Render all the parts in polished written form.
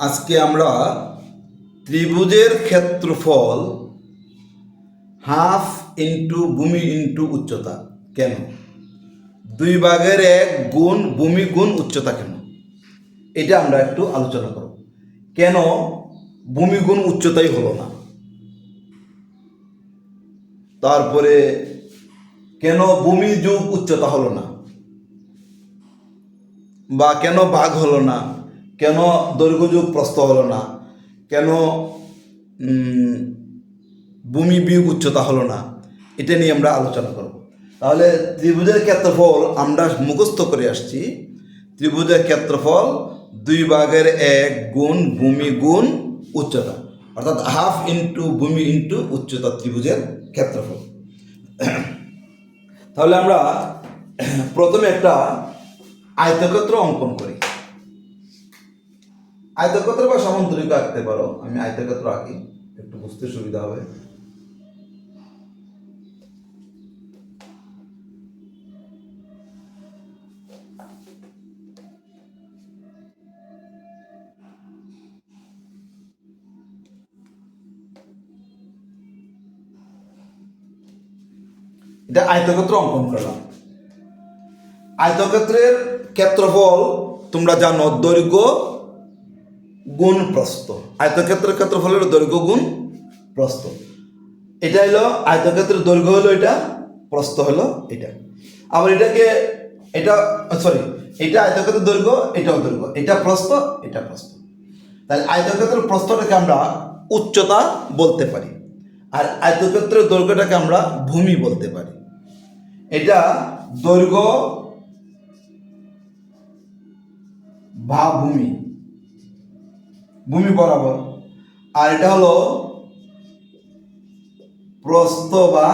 আজকে আমরা ত্রিভুজের ক্ষেত্রফল হাফ ইন্টু ভূমি ইন্টু উচ্চতা কেন, 2/1 গুণ ভূমি গুণ উচ্চতা কেন, এটা আমরা একটু আলোচনা করব। কেন ভূমি গুণ উচ্চতাই হলো না, তারপরে কেন ভূমি যোগ উচ্চতা হলো না, বা কেন ভাগ হলো না, কেন দৈর্ঘ্য যোগ প্রস্থ হলো না, কেন ভূমি বিয়োগ উচ্চতা হলো না, এটা নিয়ে আমরা আলোচনা করব। তাহলে ত্রিভুজের ক্ষেত্রফল আমরা মুখস্থ করে আসছি, ত্রিভুজের ক্ষেত্রফল 2/1 গুণ ভূমি গুণ উচ্চতা, অর্থাৎ হাফ ইন্টু ভূমি ইন্টু উচ্চতা ত্রিভুজের ক্ষেত্রফল। তাহলে আমরা প্রথমে একটা আয়তক্ষেত্র অঙ্কন করি। আয়তক্ষেত্র বা সমান্তরিক আঁকতে পারো, আমি আয়তক্ষেত্র আঁকি, একটু বুঝতে সুবিধা হবে। এটা আয়তক্ষেত্র অঙ্কন করলাম। আয়তক্ষেত্রের ক্ষেত্রফল তোমরা জানো দৈর্ঘ্য গুণ প্রস্থ। আয়তক্ষেত্রের ক্ষেত্রফলের দৈর্ঘ্য গুণ প্রস্থ। এটা হলো আয়তক্ষেত্রের দৈর্ঘ্য হলো এটা, প্রস্থ হলো এটা। আবার এটাকে এটা এটা আয়তক্ষেত্রের দৈর্ঘ্য, এটাও দৈর্ঘ্য, এটা প্রস্থ, এটা প্রস্থ। তাহলে আয়তক্ষেত্রের প্রস্থটাকে আমরা উচ্চতা বলতে পারি, আর আয়তক্ষেত্রের দৈর্ঘ্যটাকে আমরা ভূমি বলতে পারি। এটা দৈর্ঘ্য বা ভূমি, ভূমি বরাবর, আর এটা হলো প্রস্থ বা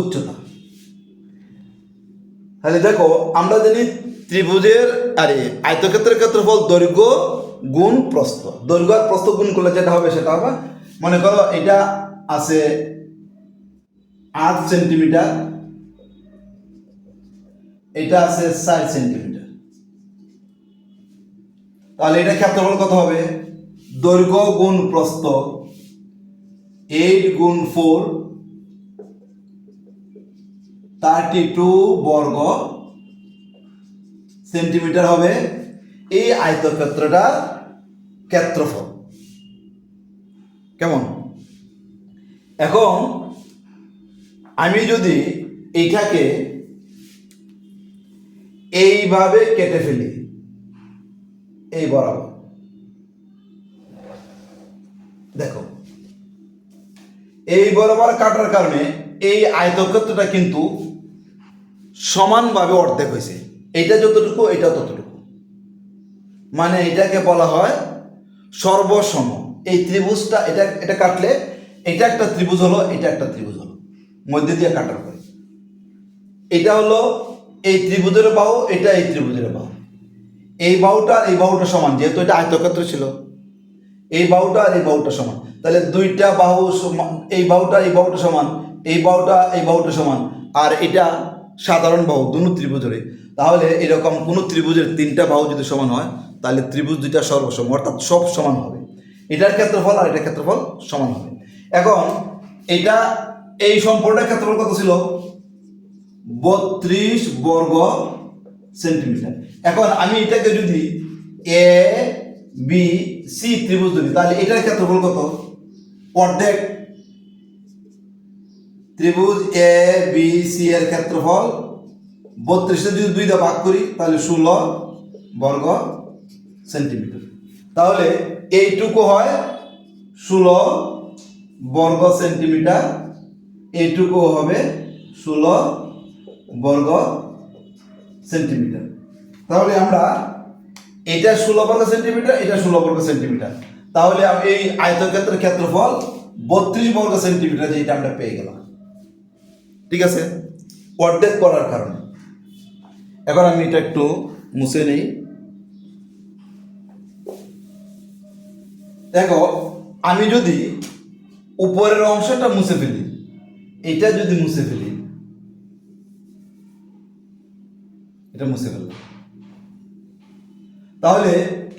উচ্চতা। তাহলে দেখো, আমরা জানি ত্রিভুজের আয়তক্ষেত্রের ক্ষেত্রফল দৈর্ঘ্য গুণ প্রস্থ। দৈর্ঘ্য আর প্রস্থ গুণ করলে যেটা হবে সেটা হবে, মনে করো এটা আছে 8 সেন্টিমিটার, এটা আছে 4 সেন্টিমিটার। তাহলে এটা ক্ষেত্রফল কত হবে? দৈর্ঘ্য গুণ প্রস্থ 8 গুণ 4 32 বর্গ সেন্টিমিটার হবে এই আয়তক্ষেত্রটার ক্ষেত্রফল। কেমন? এখন আমি যদি এইটাকে এইভাবে কেটে ফেলি, এই বরাবর, দেখো এই বরাবর কাটার কারণে এই আয়তক্ষেত্রটা কিন্তু সমানভাবে অর্ধেক হয়েছে। এটা যতটুকু, এটা ততটুকু, মানে এটাকে বলা হয় সর্বসম। এই ত্রিভুজটা এটা এটা কাটলে এটা একটা ত্রিভুজ হলো, এটা একটা ত্রিভুজ হলো, মধ্যে দিয়ে কাটার পরে এটা হলো এই ত্রিভুজের বাহু, এটা এই ত্রিভুজের বাহু। এই বাহুটা আর এই বাহুটা সমান, যেহেতু এটা আয়তক্ষেত্র ছিল, এই বাহুটা আর এই বাহুটা সমান। তাহলে দুইটা বাহু সমান, এই বাহুটা এই বাহুটা সমান, এই বাহুটা এই বাহুটা সমান, আর এটা সাধারণ বাহু দুটো ত্রিভুজের। তাহলে এরকম কোনো ত্রিভুজের 3টা বাহু যদি সমান হয়, তাহলে ত্রিভুজ দুইটা সর্বসম, অর্থাৎ সব সমান হবে। এটার ক্ষেত্রফল আর এটার ক্ষেত্রফল সমান হবে। এখন এটা এই সম্পূর্ণের ক্ষেত্রফল কত ছিল? 32 বর্গ সেন্টিমিটার। এখন আমি এটাকে যদি এ বি সি ত্রিভুজ ধরি, তাহলে এটার ক্ষেত্রফল কত? অর্ধেক। ত্রিভুজ এ বি সি এর ক্ষেত্রফল 32 যদি 2 দিয়ে ভাগ করি, তাহলে 16 বর্গ সেন্টিমিটার। তাহলে এইটুকু হয় 16 বর্গ সেন্টিমিটার, এইটুকু হবে 16 বর্গ সেন্টিমিটার। তাহলে আমরা এটা 16 বর্গ সেন্টিমিটার, এটা 16 বর্গ সেন্টিমিটার, তাহলে আমি এই আয়তক্ষেত্রের ক্ষেত্রফল 32 বর্গ সেন্টিমিটার, যেটা আমরা পেয়ে গেলাম। ঠিক আছে, অর্ধেক করার কারণে। এখন আমি এটা একটু মুছে নেই। দেখো, আমি যদি উপরের অংশটা মুছে ফেলি, এটা যদি মুছে ফেলি, এটা মুছে ফেললাম, তাহলে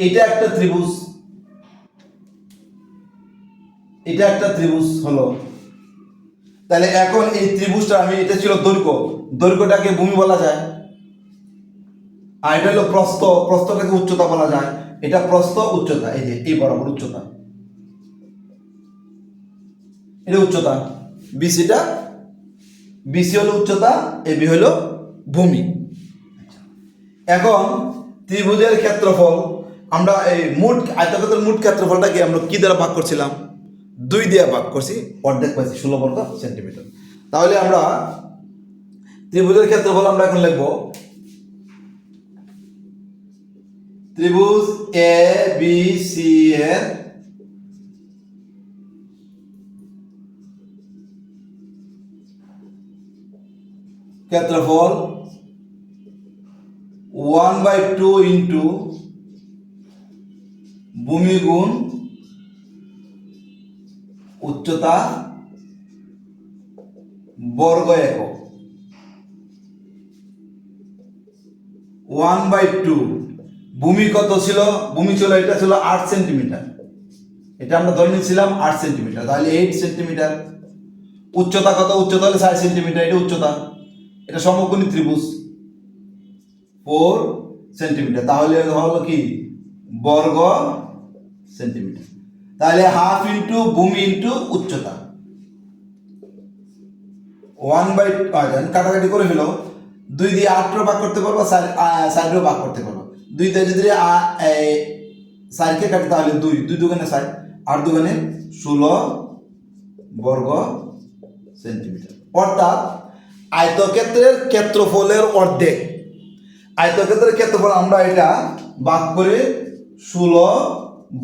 এটা একটা ত্রিভুজ, এটা একটা ত্রিভুজ হলো। তাহলে এখন এই ত্রিভুজটা আমি, এটা ছিল দৈর্ঘ্য, দৈর্ঘ্যটাকে ভূমি বলা যায়, আর এটা হলো প্রস্থ, প্রস্থটাকে উচ্চতা বলা যায়। এটা প্রস্থ উচ্চতা, এই যে এই বরাবর উচ্চতা, এটা উচ্চতা। বিসিটা, বিসি হলো উচ্চতা, এবি হলো ভূমি। এখন ত্রিভুজের ক্ষেত্রফল আমরা এই মোট আয়তক্ষেত্রের মোট ক্ষেত্রফলটাকে আমরা কি দ্বারা ভাগ করছিলাম? 2 দিয়ে ভাগ করছি, অর্ধেক পাইছি 16 বর্গ সেন্টিমিটার। তাহলে আমরা ত্রিভুজের ক্ষেত্রফল আমরা এখন লিখব, ত্রিভুজ এ বি সি এর ক্ষেত্রফল 1/2 ইন্টু ভূমি গুণ উচ্চতা বর্গ একক। 1/2 ভূমি কত ছিল? ভূমি ছিল, এটা ছিল 8 সেন্টিমিটার, এটা আমরা ধরে নিয়েছিলাম 8 সেন্টিমিটার, তাহলে 8 সেন্টিমিটার। উচ্চতা কত? উচ্চতা হলো 4 সেন্টিমিটার, এটা উচ্চতা, এটা সমকোণী ত্রিভুজ 4 সেন্টিমিটার, তাহলে হলো কি বর্গ সেন্টিমিটার। তাহলে হাফ ইন্টু ভূমি ইন্টু উচ্চতা, 1/2 কাটাকাটি করে ফেলো, 2 দিয়ে 8 ভাগ করতে পারবো, 4 ভাগ করতে পারবো। 2 দিয়ে যদি 4কে কাটি তাহলে 2 2 দুগুণে 4, 8 দুগুণে 16 বর্গ সেন্টিমিটার। অর্থাৎ আয়তক্ষেত্রের ক্ষেত্রফলের অর্ধেক, আয়তক্ষেত্রের ক্ষেত্রফল আমরা এটা ভাগ করে 16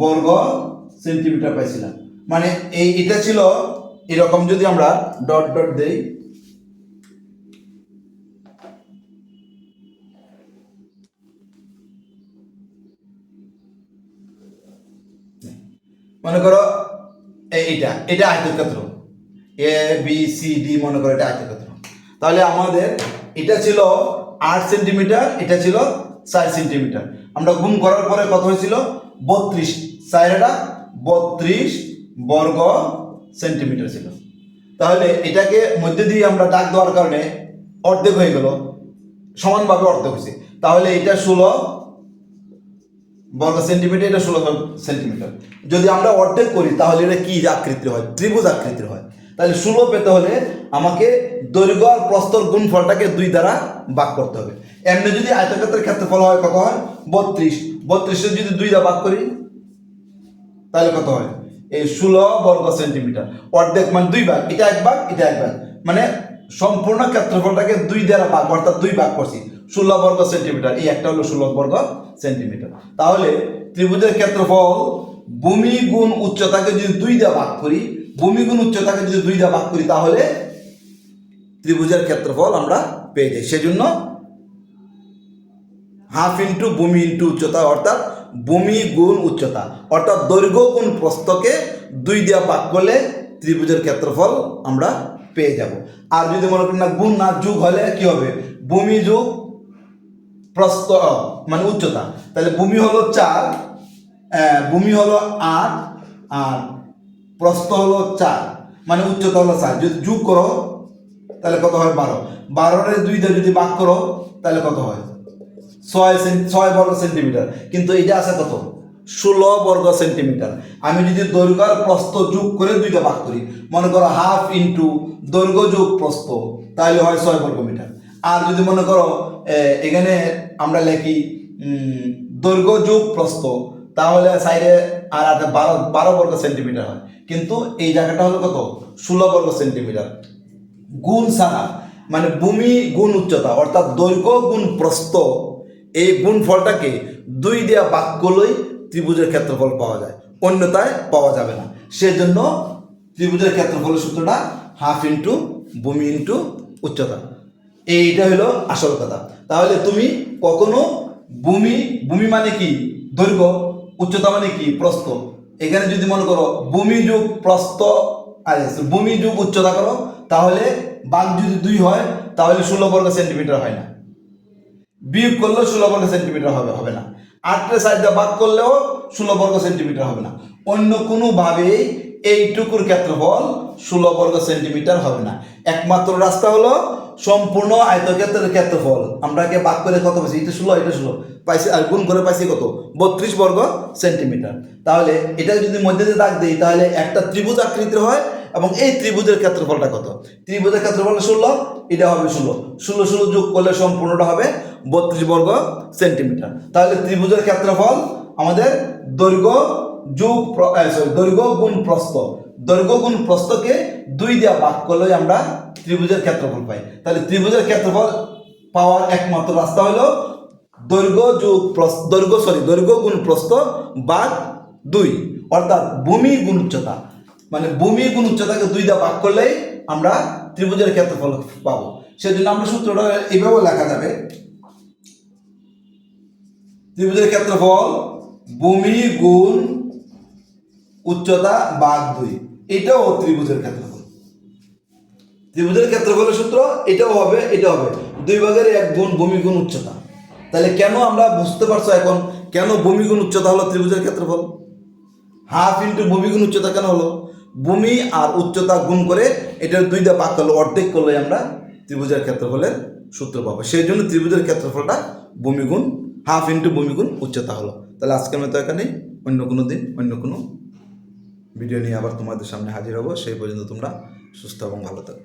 বর্গ সেন্টিমিটার পাইছিলাম। মানে এটা ছিল এরকম, যদি আমরা ডট ডট দেই, মনে করো এইটা, এটা আয়তক্ষেত্র এ বি সি ডি, মনে করো এটা আয়তক্ষেত্র। তাহলে আমাদের এটা ছিল 8 সেন্টিমিটার, এটা ছিল 4 সেন্টিমিটার। আমরা গুণ করার পরে কত হয়েছিল? 32, 4 32 বর্গ সেন্টিমিটার ছিল। তাহলে এটাকে মধ্যে দিয়ে আমরা দাগ দেওয়ার কারণে অর্ধেক হয়ে গেল, সমানভাবে অর্ধেক হয়েছে। তাহলে এটা 16 বর্গ সেন্টিমিটার, এটা 16 সেন্টিমিটার। যদি আমরা অর্ধেক করি তাহলে এটা কি আকৃতির হয়? ত্রিভুজ আকৃতির হয়। তাহলে 16 পেতে হলে আমাকে দৈর্ঘ্য আর প্রস্থর গুণফলটাকে 2 দ্বারা ভাগ করতে হবে। এমনি যদি আয়তক্ষেত্রের ক্ষেত্রফল হয় কত হয়? 32, 32 যদি 2 দ্বারা ভাগ করি তাহলে কত হয়? এই 16 বর্গ সেন্টিমিটার। অর্ধেক মানে 2 ভাগ, এটা 1 ভাগ, এটা 1 ভাগ, মানে সম্পূর্ণ ক্ষেত্রফলটাকে 2 দ্বারা ভাগ, অর্থাৎ 2 ভাগ করছি, 16 বর্গ সেন্টিমিটার। এই একটা হলো 16 বর্গ সেন্টিমিটার। তাহলে ত্রিভুজের ক্ষেত্রফল ভূমি গুণ উচ্চতাকে যদি 2 দিয়ে ভাগ করি, ভূমি গুণ উচ্চতাকে যদি 2 দিয়ে ভাগ করি তাহলে ত্রিভুজের ক্ষেত্রফল আমরা পেয়ে যাই। সেজন্য হাফ ইন্টু ভূমি ইন্টু উচ্চতা, অর্থাৎ ভূমি গুণ উচ্চতা, অর্থাৎ দৈর্ঘ্য গুণ প্রস্থকে 2 দিয়ে ভাগ করলে ত্রিভুজের ক্ষেত্রফল আমরা পেয়ে যাব। আর যদি মনে করি না গুণ না, যোগ হলে কি হবে? ভূমি যোগ প্রস্থ মানে উচ্চতা। তাহলে ভূমি হলো 4, ভূমি হলো 8, আর প্রস্থ হলো 4, মানে উচ্চতা হলো 4। যদি যোগ করো তাহলে কত হয়? 12। 12 2 দিয়ে যদি ভাগ করো তাহলে কত হয়? 6 বর্গ সেন্টিমিটার। কিন্তু এটা আছে কত? 16 বর্গ সেন্টিমিটার। আমি যদি দৈর্ঘ্য আর প্রস্থ যোগ করে 2 দিয়ে ভাগ করি, মনে করো হাফ ইন্টু দৈর্ঘ্য যোগ প্রস্থ, তাহলে হয় 6 বর্গ মিটার। আর যদি মনে করো এখানে আমরা লিখি দৈর্ঘ্য যোগ প্রস্থ, তাহলে সাইডে আর 12 বর্গ সেন্টিমিটার হয়। কিন্তু এই জায়গাটা হলো কত? 16 বর্গ সেন্টিমিটার। গুণ ছাড়া, মানে ভূমি গুণ উচ্চতা, অর্থাৎ দৈর্ঘ্য গুণ প্রস্থ, এই গুণফলটাকে 2 দিয়ে ভাগ করলেই ত্রিভুজের ক্ষেত্রফল পাওয়া যায়, অন্যথায় পাওয়া যাবে না। সেজন্য ত্রিভুজের ক্ষেত্রফলের সূত্রটা হাফ ইন্টু ভূমি ইন্টু উচ্চতা। এইটা হলো আসল কথা। তাহলে তুমি কখনো ভূমি মানে কি? দৈর্ঘ্য, উচ্চতা মানে কি? প্রস্থ। এখানে যদি মনে করো ভূমি যোগ প্রস্থ, ভূমি যোগ উচ্চতা করো, তাহলে ভাগ যদি 2 হয় তাহলে 16 বর্গ সেন্টিমিটার হয় না, বিয়োগ করলেও 16 বর্গ সেন্টিমিটার হবে না। 8 4 দিয়ে ভাগ করলেও 16 বর্গ সেন্টিমিটার হবে না। অন্য কোনোভাবেই এইটুকুর ক্ষেত্রফল 16 বর্গ সেন্টিমিটার হবে না। একমাত্র রাস্তা হলো সম্পূর্ণ আয়তক্ষেত্রের ক্ষেত্রফল আমরাকে ভাগ করে কত পাইছি, এটা 16 পাইছি, আর গুণ করে পাইছি কত 32 বর্গ সেন্টিমিটার। তাহলে এটা যদি মধ্যে দিয়ে দাগ দিই তাহলে একটা ত্রিভুজ আকৃতির হয়, এবং এই ত্রিভুজের ক্ষেত্রফলটা কত, ত্রিভুজের ক্ষেত্রফল 16, এটা হবে 16 যোগ করলে সম্পূর্ণটা হবে 32 বর্গ সেন্টিমিটার। তাহলে ত্রিভুজের ক্ষেত্রফল আমাদের দৈর্ঘ্য যোগ দৈর্ঘ্য গুণ প্রস্থ, দৈর্ঘ্য গুণ প্রস্থকে 2 দিয়ে ভাগ করলে আমরা ত্রিভুজের ক্ষেত্রফল পাই। তাহলে ত্রিভুজের ক্ষেত্রফল পাওয়ার একমাত্র রাস্তা হলো দৈর্ঘ্য গুণ প্রস্থ ভাগ 2, অর্থাৎ ভূমি গুণ উচ্চতা। মানে ভূমি গুণ উচ্চতাকে 2 দিয়ে ভাগ করলেই আমরা ত্রিভুজের ক্ষেত্রফল পাবো। সেজন্য আমরা সূত্রটা এইভাবে লেখা যাবে, ত্রিভুজের ক্ষেত্রফল ভূমি গুণ উচ্চতা ভাগ 2, এটাও ত্রিভুজের ক্ষেত্রফল। ত্রিভুজের ক্ষেত্রফলের সূত্র এটাও হবে, এটা হবে 2 ভাগের 1 গুণ ভূমি গুণ উচ্চতা। তাহলে কেন আমরা বুঝতে পারছো এখন কেন ভূমি গুণ উচ্চতা হলো ত্রিভুজের ক্ষেত্রফল? হাফ ইন্টু ভূমি গুণ উচ্চতা কেন হলো? ভূমি আর উচ্চতা গুণ করে এটা 2 দিয়ে ভাগ করলে, অর্ধেক করলে আমরা ত্রিভুজের ক্ষেত্রফলের সূত্র পাবো। সেই জন্য ত্রিভুজের ক্ষেত্রফলটা ভূমি গুণ হাফ ইন্টু ভূমি গুণ উচ্চতা হলো। তাহলে আজকের মতো এখানেই, অন্য কোনো দিন অন্য কোনো ভিডিও নিয়ে আবার তোমাদের সামনে হাজির হব। সেই পর্যন্ত তোমরা সুস্থ এবং ভালো থাকো।